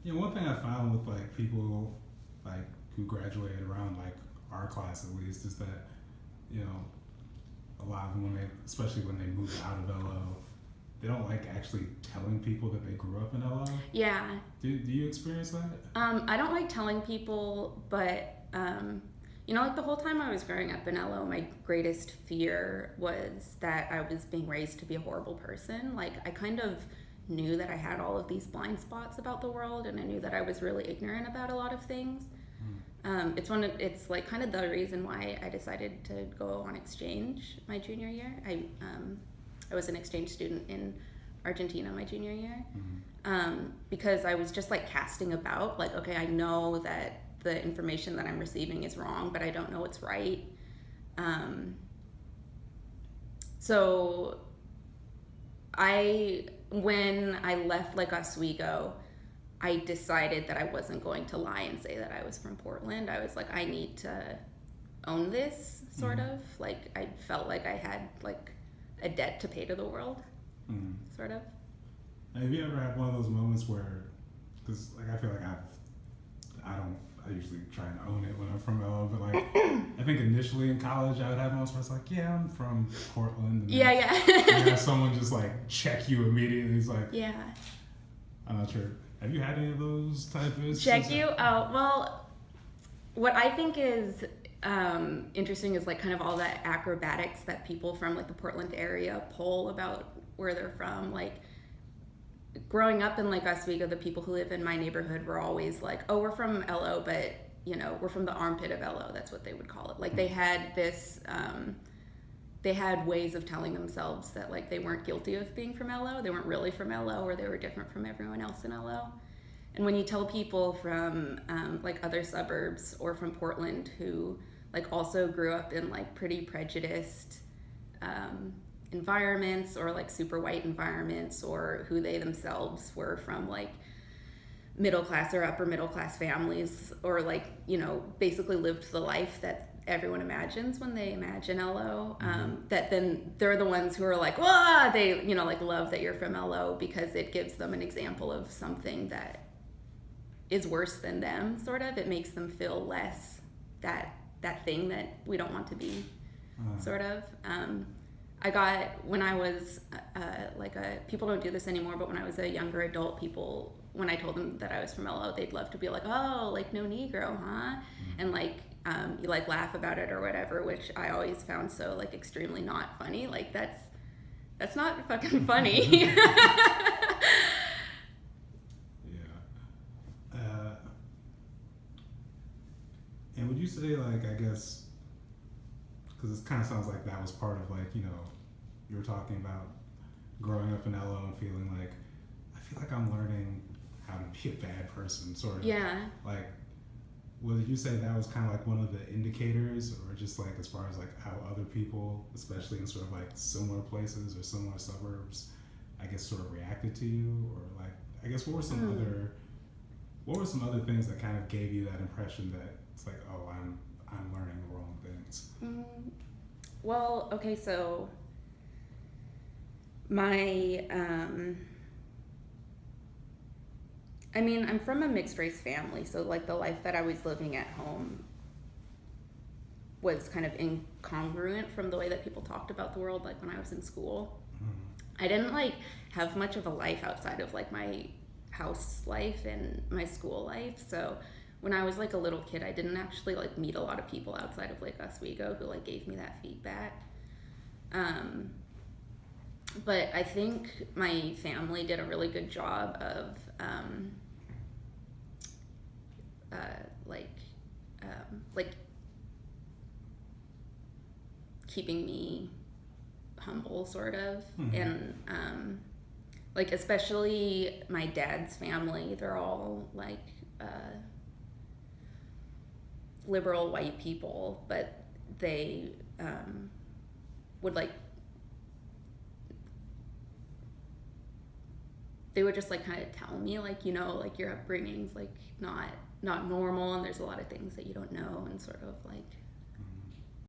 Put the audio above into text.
One thing I found with like people like who graduated around like our class at least is that you know a lot of them when they, especially when they move out of LO, they don't like actually telling people that they grew up in LO. Yeah. Do you experience that? I don't like telling people, but like the whole time I was growing up in LO, my greatest fear was that I was being raised to be a horrible person. Like, I kind of knew that I had all of these blind spots about the world, and I knew that I was really ignorant about a lot of things. It's like kind of the reason why I decided to go on exchange my junior year. I was an exchange student in Argentina my junior year, because I was just like casting about, like, okay, I know that the information that I'm receiving is wrong, but I don't know what's right. So when I left Lake Oswego, I decided that I wasn't going to lie and say that I was from Portland. I was like, I need to own this, sort of. Like, I felt like I had like a debt to pay to the world, sort of. Have you ever had one of those moments where, because like I feel like I usually try and own it when I'm from LO, but like I think initially in college I would have moments where it's like, yeah, I'm from Portland. And Yeah. you have someone just like check you immediately. It's like, Yeah. I'm not sure. Have you had any of those type of instances? Check you? Oh, well, what I think is interesting is like kind of all the acrobatics that people from like the Portland area pull about where they're from. Like, growing up in Lake Oswego, the people who live in my neighborhood were always like, oh, we're from LO, but we're from the armpit of LO. That's what they would call it. Like, they had this, they had ways of telling themselves that like they weren't guilty of being from LO. They weren't really from LO, or they were different from everyone else in LO. And when you tell people from like other suburbs or from Portland who like also grew up in like pretty prejudiced environments, or like super white environments, or who they themselves were from like middle class or upper middle class families, or like basically lived the life that everyone imagines when they imagine LO, that then they're the ones who are like, whoa, they like love that you're from LO because it gives them an example of something that is worse than them, sort of. It makes them feel less that thing that we don't want to be, sort of. I got, when I was people don't do this anymore, but when I was a younger adult, people, when I told them that I was from LO, they'd love to be like, oh, like no Negro, huh? And like, you like laugh about it or whatever, which I always found so like extremely not funny. Like, that's not fucking funny. And would you say, like, I guess, because it kind of sounds like that was part of, like, you were talking about growing up in LO and feeling like, I feel like I'm learning how to be a bad person, sort of. Yeah. Like, would you say that was kind of like one of the indicators, or just like as far as like how other people, especially in sort of like similar places or similar suburbs, I guess sort of reacted to you, or like, I guess what were some other things that kind of gave you that impression that it's like, oh, I'm learning the wrong things? Well, okay, so my I'm from a mixed race family, so like the life that I was living at home was kind of incongruent from the way that people talked about the world, like when I was in school. I didn't like have much of a life outside of like my house life and my school life. So when I was like a little kid, I didn't actually like meet a lot of people outside of Lake Oswego who like gave me that feedback. But I think my family did a really good job of keeping me humble, sort of. And like especially my dad's family, they're all like liberal white people, but they would like, they would just like kind of tell me like, like your upbringing's like not normal, and there's a lot of things that you don't know, and sort of like